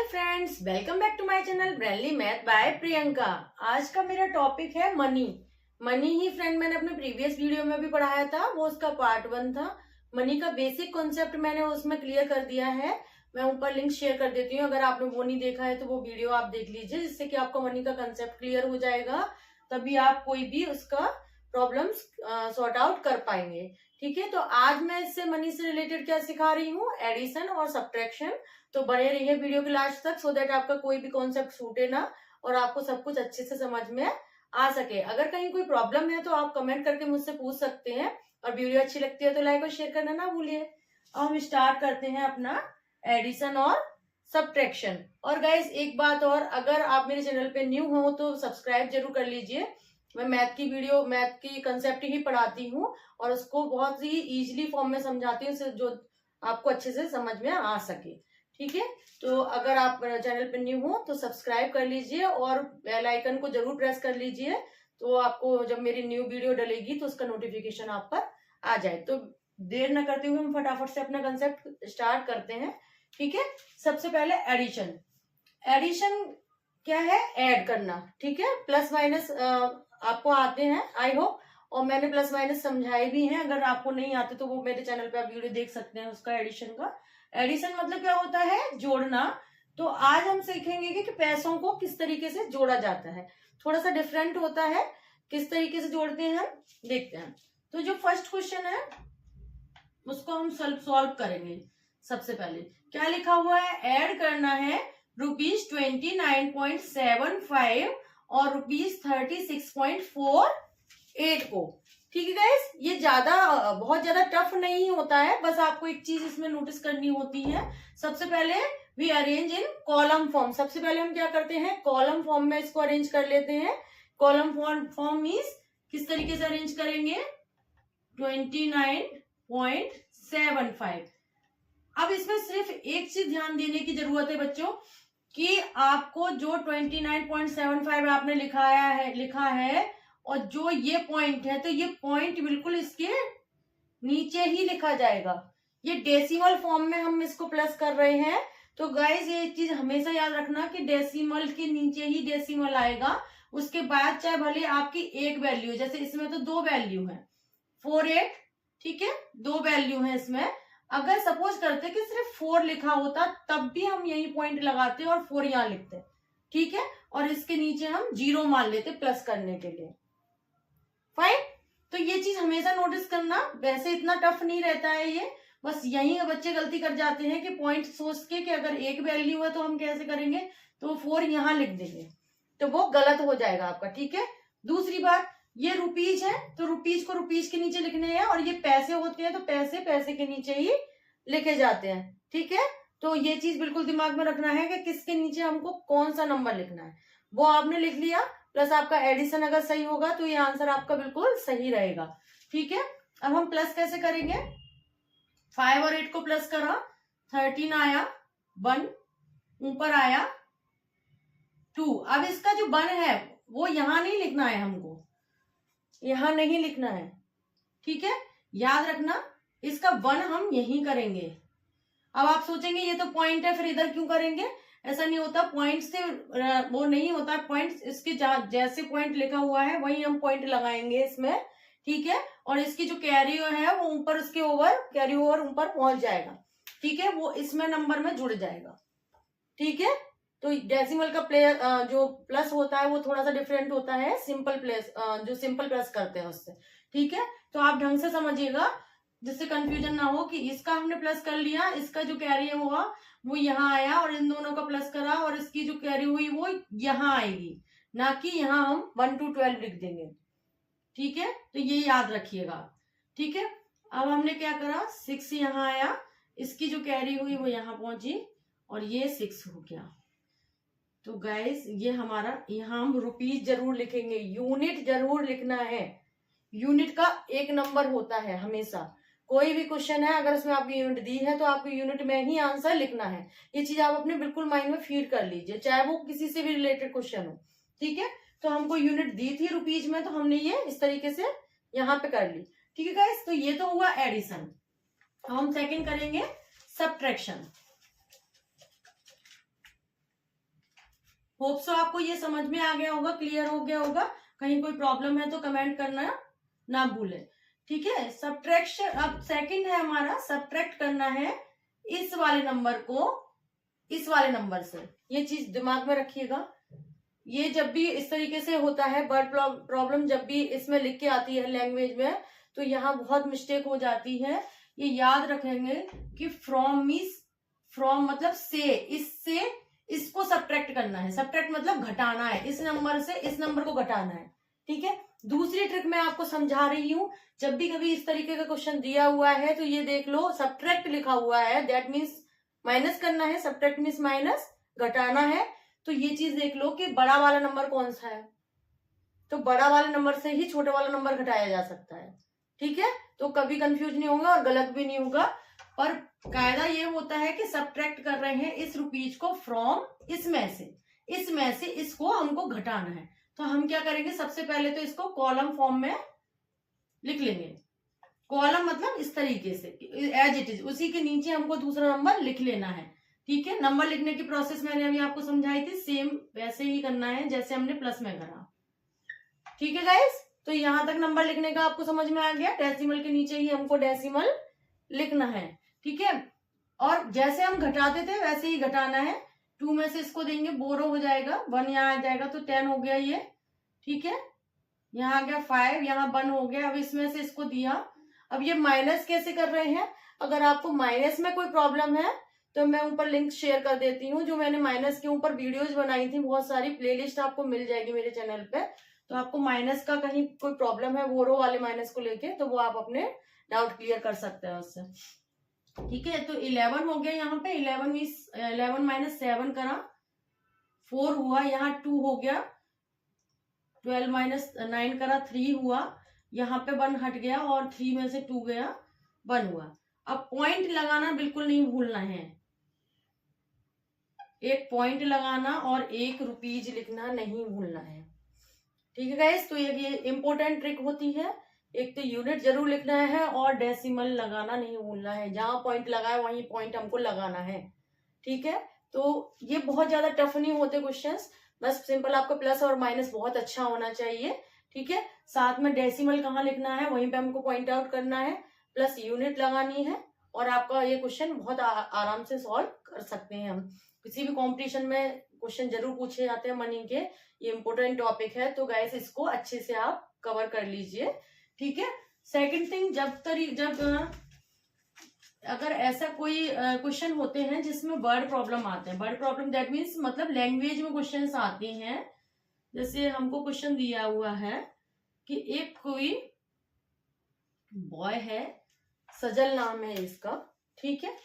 Friends, welcome back to my channel Brainly Math by Priyanka. आज का मेरा टॉपिक है मनी। मनी ही फ्रेंड मैंने अपने प्रीवियस वीडियो में भी पढ़ाया था, वो उसका पार्ट 1 था। मनी का बेसिक कॉन्सेप्ट मैंने उसमें क्लियर कर दिया है। मैं ऊपर लिंक शेयर कर देती हूँ, अगर आपने वो नहीं देखा है तो वो वीडियो आप देख लीजिए, जिससे कि आपको मनी का कंसेप्ट क्लियर हो जाएगा। तभी आप कोई भी उसका प्रॉब्लम्स सॉर्ट आउट कर पाएंगे। ठीक है, तो आज मैं इससे मनी से रिलेटेड क्या सिखा रही हूँ, एडिशन और सब्ट्रैक्शन। तो बने रहिए वीडियो के लास्ट तक, सो दैट आपका कोई भी कॉन्सेप्ट छूटे ना और आपको सब कुछ अच्छे से समझ में आ सके। अगर कहीं कोई प्रॉब्लम है तो आप कमेंट करके मुझसे पूछ सकते हैं, और वीडियो अच्छी लगती है तो लाइक और शेयर करना ना भूलिए। अब हम स्टार्ट करते हैं अपना एडिशन और सब्ट्रैक्शन। और गाइस एक बात और, अगर आप मेरे चैनल पे न्यू हो तो सब्सक्राइब जरूर कर लीजिए। मैं मैथ की कंसेप्ट ही पढ़ाती हूँ और उसको बहुत ही इजीली फॉर्म में समझाती हूँ, जो आपको अच्छे से समझ में आ सके। ठीक है, तो अगर आप चैनल पर न्यू हो तो सब्सक्राइब कर लीजिए और बेल आइकन को जरूर प्रेस कर लीजिए, तो आपको जब मेरी न्यू वीडियो डलेगी तो उसका नोटिफिकेशन आप पर आ जाए। तो देर न करते हुए हम फटाफट से अपना कंसेप्ट स्टार्ट करते हैं। ठीक है, सबसे पहले एडिशन। एडिशन क्या है? ऐड करना। ठीक है, प्लस माइनस आपको आते हैं आई होप, और मैंने प्लस माइनस समझाए भी हैं। अगर आपको नहीं आते तो वो मेरे चैनल पे आप वीडियो देख सकते हैं उसका, एडिशन का। एडिशन मतलब क्या होता है? जोड़ना। तो आज हम सीखेंगे कि पैसों को किस तरीके से जोड़ा जाता है। थोड़ा सा डिफरेंट होता है, किस तरीके से जोड़ते हैं हम देखते हैं। तो जो फर्स्ट क्वेश्चन है उसको हम सॉल्व करेंगे। सबसे पहले क्या लिखा हुआ है? ऐड करना है ₹29.75 और ₹36.48 को। ठीक है गाइस, ये बहुत ज्यादा टफ नहीं होता है, बस आपको एक चीज इसमें नोटिस करनी होती है। सबसे पहले we arrange in column form. सबसे पहले हम क्या करते हैं? कॉलम फॉर्म में इसको अरेंज कर लेते हैं। कॉलम फॉर्म मीन्स किस तरीके से अरेंज करेंगे? 29.75। अब इसमें सिर्फ एक चीज ध्यान देने की जरूरत है बच्चों, कि आपको जो 29.75 आपने लिखा है और जो ये पॉइंट है, तो ये पॉइंट बिल्कुल इसके नीचे ही लिखा जाएगा। ये डेसिमल फॉर्म में हम इसको प्लस कर रहे हैं। तो गाइस ये चीज हमेशा याद रखना कि डेसिमल के नीचे ही डेसिमल आएगा। उसके बाद चाहे भले आपकी एक वैल्यू, जैसे इसमें तो 2 वैल्यू है, 48। ठीक है, 2 वैल्यू है इसमें। अगर सपोज करते कि सिर्फ 4 लिखा होता तब भी हम यही पॉइंट लगाते और 4 यहाँ लिखते। ठीक है, और इसके नीचे हम 0 मान लेते प्लस करने के लिए। फाइन, तो ये चीज हमेशा नोटिस करना। वैसे इतना टफ नहीं रहता है ये, बस यही बच्चे गलती कर जाते हैं कि पॉइंट सोच के कि अगर एक वैल्यू है तो हम कैसे करेंगे, तो 4 यहाँ लिख देंगे, तो वो गलत हो जाएगा आपका। ठीक है, दूसरी बात, ये रुपीज है तो रुपीज को रुपीज के नीचे लिखने हैं, और ये पैसे होते हैं तो पैसे पैसे के नीचे ही लिखे जाते हैं। ठीक है, तो ये चीज बिल्कुल दिमाग में रखना है कि किसके नीचे हमको कौन सा नंबर लिखना है। वो आपने लिख लिया, प्लस आपका एडिशन अगर सही होगा तो ये आंसर आपका बिल्कुल सही रहेगा। ठीक है, अब हम प्लस कैसे करेंगे? 5 और 8 को प्लस करा, 13 आया, 1 ऊपर आया, 2। अब इसका जो 1 है वो यहां नहीं लिखना है, हमको यहां नहीं लिखना है। ठीक है, याद रखना, इसका 1 हम यहीं करेंगे। अब आप सोचेंगे ये तो पॉइंट है, फिर इधर क्यों करेंगे? ऐसा नहीं होता, पॉइंट से वो नहीं होता। पॉइंट इसके जैसे पॉइंट लिखा हुआ है वही हम पॉइंट लगाएंगे इसमें। ठीक है, और इसकी जो कैरी है वो ऊपर, उसके कैरी ओवर ऊपर पहुंच जाएगा। ठीक है, वो इसमें नंबर में जुड़ जाएगा। ठीक है, तो डेसिमल का जो प्लस होता है वो थोड़ा सा डिफरेंट होता है सिंपल प्लस, जो सिंपल प्लस करते हैं उससे। ठीक है, तो आप ढंग से समझिएगा जिससे कंफ्यूजन ना हो कि इसका हमने प्लस कर लिया, इसका जो कैरी हुआ वो यहाँ आया, और इन दोनों का प्लस करा और इसकी जो कैरी हुई वो यहाँ आएगी, ना कि यहाँ हम 1 to 12 लिख देंगे। ठीक है, तो ये याद रखिएगा। ठीक है, अब हमने क्या करा, 6 यहाँ आया, इसकी जो कैरी हुई वो यहाँ पहुंची और ये 6 हो गया। तो गाइस ये हमारा, यहाँ हम रुपीज जरूर लिखेंगे, यूनिट जरूर लिखना है। यूनिट का एक नंबर होता है हमेशा। कोई भी क्वेश्चन है अगर उसमें आपकी यूनिट दी है तो आपको यूनिट में ही आंसर लिखना है। ये चीज आप अपने बिल्कुल माइंड में फीड कर लीजिए, चाहे वो किसी से भी रिलेटेड क्वेश्चन हो। ठीक है, तो हमको यूनिट दी थी रुपीज में, तो हमने ये इस तरीके से यहाँ पे कर ली। ठीक है गाइस, तो ये तो हुआ एडिशन। हम सेकंड करेंगे सब्ट्रैक्शन। होप सो आपको ये समझ में आ गया होगा, क्लियर हो गया होगा। कहीं कोई प्रॉब्लम है तो कमेंट करना ना भूलें, ठीक है। सब्ट्रैक्शन, अब सेकंड है हमारा, सब्ट्रैक्ट करना है इस वाले नंबर को इस वाले नंबर से। ये चीज दिमाग में रखिएगा। ये जब भी इस तरीके से होता है वर्ड प्रॉब्लम, जब भी इसमें लिख के आती है लैंग्वेज में, तो यहाँ बहुत मिस्टेक हो जाती है। ये याद रखेंगे कि फ्रॉम मतलब से, इससे इसको सब्ट्रैक्ट करना है। सब्ट्रैक्ट मतलब घटाना है, इस नंबर से इस नंबर को घटाना है, ठीक है। दूसरी ट्रिक मैं आपको समझा रही हूं, जब भी कभी इस तरीके का क्वेश्चन दिया हुआ है तो ये देख लो सब्ट्रैक्ट लिखा हुआ है, दैट मीन्स माइनस करना है। सब्ट्रैक्ट मीन्स माइनस, घटाना है। तो ये चीज देख लो कि बड़ा वाला नंबर कौन सा है, तो बड़ा वाले नंबर से ही छोटे वाला नंबर घटाया जा सकता है, ठीक है। तो कभी कंफ्यूज नहीं होगा और गलत भी नहीं होगा। पर कायदा ये होता है कि सब्ट्रैक्ट कर रहे हैं इस रुपीज को फ्रॉम इसमें से इसको हमको घटाना है। तो हम क्या करेंगे, सबसे पहले तो इसको कॉलम फॉर्म में लिख लेंगे। कॉलम मतलब इस तरीके से एज इट इज, उसी के नीचे हमको दूसरा नंबर लिख लेना है, ठीक है। नंबर लिखने की प्रोसेस मैंने अभी आपको समझाई थी, सेम वैसे ही करना है जैसे हमने प्लस में करा, ठीक है गाइस। तो यहां तक नंबर लिखने का आपको समझ में आ गया। डेसिमल के नीचे ही हमको डेसिमल लिखना है, ठीक है। और जैसे हम घटाते थे वैसे ही घटाना है। 2 में से इसको देंगे, बोरो हो जाएगा, 1 यहाँ आ जाएगा तो 10 हो गया ये, ठीक है। यहाँ आ गया 5, यहाँ 1 हो गया। अब इसमें से इसको दिया। अब ये माइनस कैसे कर रहे हैं, अगर आपको माइनस में कोई प्रॉब्लम है तो मैं ऊपर लिंक शेयर कर देती हूँ, जो मैंने माइनस के ऊपर वीडियोज बनाई थी, बहुत सारी प्लेलिस्ट आपको मिल जाएगी मेरे चैनल पे। तो आपको माइनस का कहीं कोई प्रॉब्लम है बोरो वाले माइनस को लेके, तो वो आप अपने डाउट क्लियर कर सकते हैं उससे, ठीक है। तो 11 हो गया यहाँ पे, 11 माइनस 7 करा, 4 हुआ। यहाँ 2 हो गया, 12 माइनस 9 करा, 3 हुआ। यहाँ पे 1 हट गया और 3 में से 2 गया, 1 हुआ। अब पॉइंट लगाना बिल्कुल नहीं भूलना है, एक पॉइंट लगाना और 1 रुपीज लिखना नहीं भूलना है, ठीक है गाइस। तो ये इंपॉर्टेंट ट्रिक होती है। एक तो यूनिट जरूर लिखना है और डेसिमल लगाना नहीं भूलना है, जहां पॉइंट लगाए वहीं पॉइंट हमको लगाना है, ठीक है। तो ये बहुत ज्यादा टफ नहीं होते क्वेश्चंस, बस सिंपल आपका प्लस और माइनस बहुत अच्छा होना चाहिए, ठीक है। साथ में डेसिमल कहाँ लिखना है वहीं पे हमको पॉइंट आउट करना है, प्लस यूनिट लगानी है, और आपका ये क्वेश्चन बहुत आराम से सॉल्व कर सकते हैं हम। किसी भी कॉम्पिटिशन में क्वेश्चन जरूर पूछे जाते हैं मनी के, ये इंपोर्टेंट टॉपिक है। तो गाइस इसको अच्छे से आप कवर कर लीजिए, ठीक है। सेकंड थिंग, जब अगर ऐसा कोई क्वेश्चन होते हैं जिसमें वर्ड प्रॉब्लम आते हैं, वर्ड प्रॉब्लम दैट मीन्स मतलब लैंग्वेज में क्वेश्चंस आते हैं। जैसे हमको क्वेश्चन दिया हुआ है कि एक कोई बॉय है, सजल नाम है इसका, ठीक है।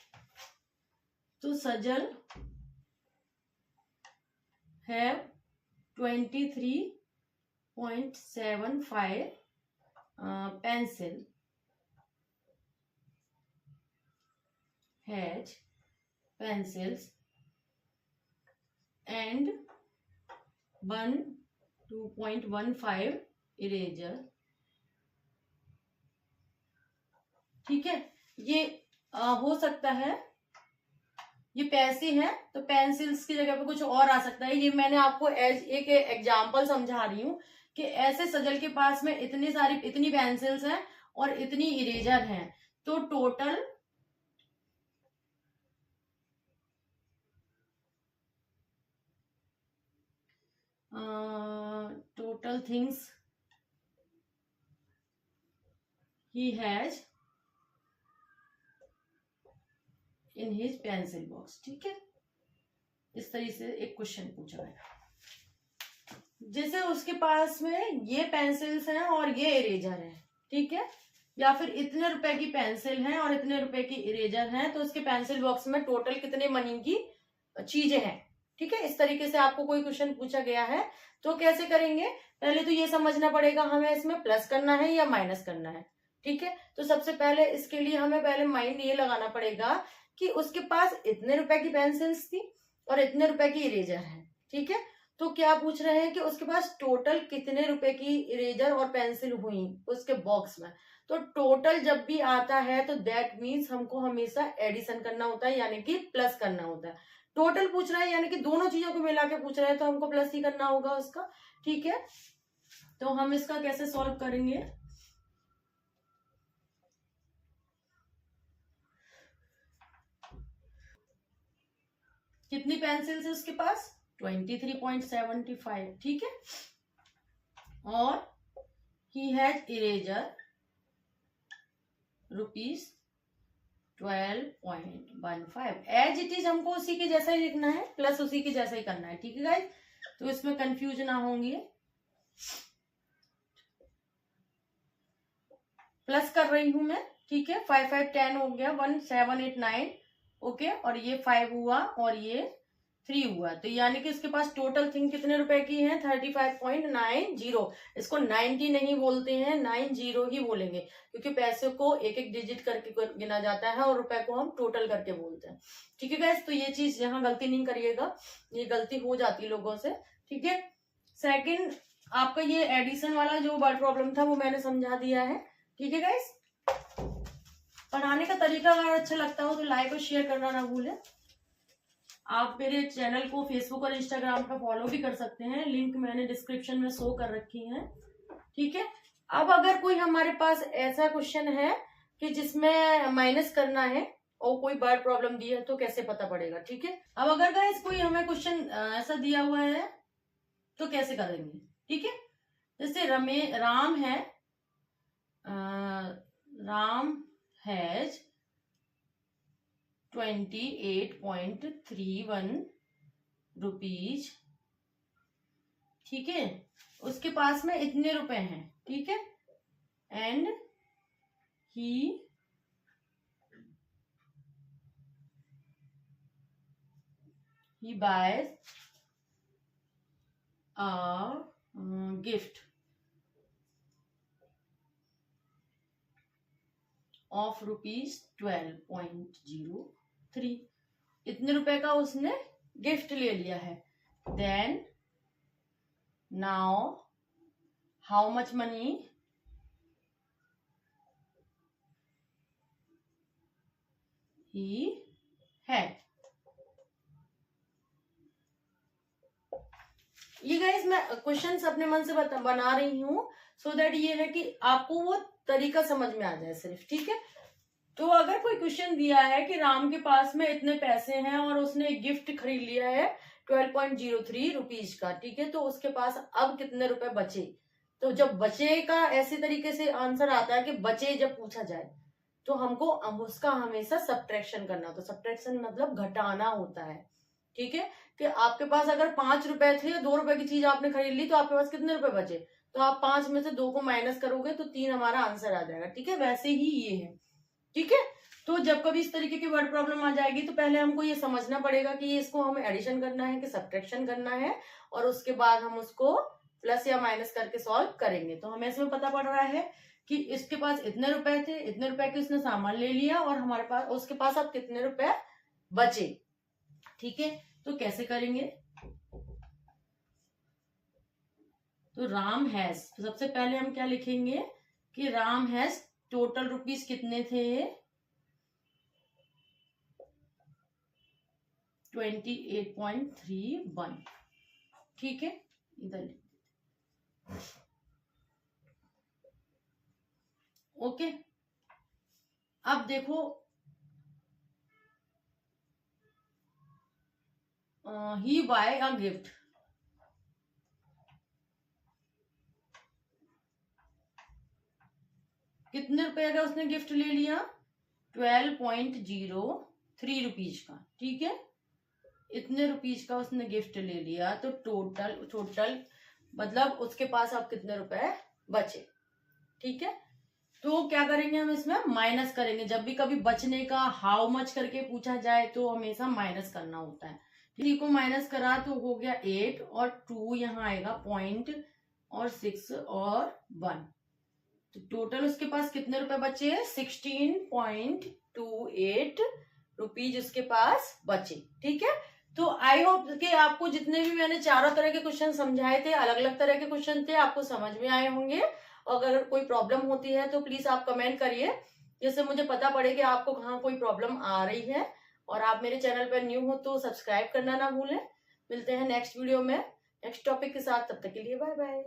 तो सजल है 23.75 pencil has pencils and 2.15 eraser, ठीक है। ये हो सकता है ये पैसे हैं तो पेंसिल्स की जगह पे कुछ और आ सकता है। ये मैंने आपको एक एग्जांपल समझा रही हूँ कि ऐसे सजल के पास में इतनी पेंसिल्स हैं और इतनी इरेजर हैं, तो total things he has in his pencil box, ठीक है। इस तरीके से एक क्वेश्चन पूछा है, जैसे उसके पास में ये पेंसिल्स हैं और ये इरेजर है, ठीक है। या फिर इतने रुपए की पेंसिल है और इतने रुपए की इरेजर है, तो उसके पेंसिल बॉक्स में टोटल कितने मनी की चीजें हैं, ठीक है। इस तरीके से आपको कोई क्वेश्चन पूछा गया है तो कैसे करेंगे, पहले तो ये समझना पड़ेगा हमें इसमें प्लस करना है या माइनस करना है, ठीक है। तो सबसे पहले इसके लिए हमें पहले माइंड ये लगाना पड़ेगा कि उसके पास इतने रुपए की पेंसिल्स थी और इतने रुपए की इरेजर है, ठीक है। तो क्या पूछ रहे हैं कि उसके पास टोटल कितने रुपए की इरेजर और पेंसिल हुई उसके बॉक्स में। तो टोटल जब भी आता है तो दैट मीन्स हमको हमेशा एडिशन करना होता है, यानी कि प्लस करना होता है। टोटल पूछ रहा है, यानी कि दोनों चीजों को मिला के पूछ रहा है, तो हमको प्लस ही करना होगा उसका। ठीक है, तो हम इसका कैसे सॉल्व करेंगे? कितनी पेंसिल्स है उसके पास? 23.75। ठीक है, और he has eraser ₹12.15। As it is हमको उसी के जैसा ही लिखना है, प्लस उसी के जैसा ही करना है। ठीक है गाइस, तो इसमें कंफ्यूज ना होंगे। प्लस कर रही हूं मैं। ठीक है, 5 5 10 हो गया, 1 7 8 9। ओके, और ये 5 हुआ और ये 3 हुआ, तो यानी कि इसके पास टोटल थिंग कितने रुपए की है? 35.90। इसको 90 नहीं बोलते हैं, 90 ही बोलेंगे, क्योंकि पैसे को एक एक डिजिट करके गिना जाता है और रुपए को हम टोटल करके बोलते हैं। ठीक है गाइस, तो ये चीज यहाँ गलती नहीं करिएगा, ये गलती हो जाती है लोगों से। ठीक है, सेकंड आपका ये एडिशन वाला जो वर्ड प्रॉब्लम था वो मैंने समझा दिया है। ठीक है गाइस, पढ़ाने का तरीका अगर अच्छा लगता हो तो लाइक और शेयर करना ना भूलें। आप मेरे चैनल को फेसबुक और इंस्टाग्राम पे फॉलो भी कर सकते हैं, लिंक मैंने डिस्क्रिप्शन में शो कर रखी है। ठीक है, अब अगर कोई हमारे पास ऐसा क्वेश्चन है कि जिसमें माइनस करना है और कोई वर्ड प्रॉब्लम दी है, तो कैसे पता पड़ेगा? ठीक है, अब अगर गाइस कोई हमें क्वेश्चन ऐसा दिया हुआ है तो कैसे करेंगे? ठीक है, जैसे राम है, राम हैज 28.31 रुपीज। ठीक है, उसके पास में इतने रुपए हैं। ठीक है, and he buys a gift of ₹12.03। इतने रुपए का उसने गिफ्ट ले लिया है। Then now how much money he had. ये गाइस मैं क्वेश्चंस अपने मन से बना रही हूँ, सो दैट ये है कि आपको वो तरीका समझ में आ जाए सिर्फ। ठीक है, तो अगर कोई क्वेश्चन दिया है कि राम के पास में इतने पैसे हैं और उसने एक गिफ्ट खरीद लिया है 12.03 रुपीज का। ठीक है, तो उसके पास अब कितने रुपए बचे? तो जब बचे का ऐसे तरीके से आंसर आता है कि बचे जब पूछा जाए, तो हमको उसका हमेशा सब्ट्रैक्शन करना होता है। सब्ट्रैक्शन मतलब घटाना होता है। ठीक है, कि आपके पास अगर 5 रुपए थे, 2 रुपए की चीज आपने खरीद ली, तो आपके पास कितने रुपए बचे? तो आप 5 में से 2 को माइनस करोगे तो 3 हमारा आंसर आ जाएगा। ठीक है, वैसे ही ये है। ठीक है, तो जब कभी इस तरीके की वर्ड प्रॉब्लम आ जाएगी तो पहले हमको ये समझना पड़ेगा कि ये इसको हमें एडिशन करना है कि सब्ट्रैक्शन करना है, और उसके बाद हम उसको प्लस या माइनस करके सॉल्व करेंगे। तो हमें इसमें पता पड़ रहा है कि इसके पास इतने रुपए थे, इतने रुपए के उसने सामान ले लिया, और हमारे पास उसके पास अब कितने रुपए बचे। ठीक है, तो कैसे करेंगे? तो राम हैज, तो सबसे पहले हम क्या लिखेंगे कि राम हैज टोटल रुपीज कितने थे? 28.31। ठीक है, इधर ओके। अब देखो ही बाय अ गिफ्ट। कितने रुपए का उसने गिफ्ट ले लिया? 12.03 रुपीज का। ठीक है, इतने रुपीज का उसने गिफ्ट ले लिया, तो टोटल मतलब उसके पास अब कितने रुपए बचे। ठीक है, तो क्या करेंगे हम इसमें माइनस करेंगे। जब भी कभी बचने का हाउ मच करके पूछा जाए तो हमेशा माइनस करना होता है। 3 को माइनस करा तो हो गया 8, और 2 यहाँ आएगा पॉइंट, और 6 और 1, तो टोटल उसके पास कितने रुपए बचे? 16.28 रुपीज उसके पास बचे। ठीक है, तो आई होप कि आपको जितने भी मैंने चारों तरह के क्वेश्चन समझाए थे, अलग अलग तरह के क्वेश्चन थे, आपको समझ में आए होंगे। अगर कोई प्रॉब्लम होती है तो प्लीज आप कमेंट करिए, जिससे मुझे पता पड़े कि आपको कहाँ कोई प्रॉब्लम आ रही है, और आप मेरे चैनल पर न्यू हो तो सब्सक्राइब करना ना भूलें। मिलते हैं नेक्स्ट वीडियो में नेक्स्ट टॉपिक के साथ, तब तक के लिए बाय बाय।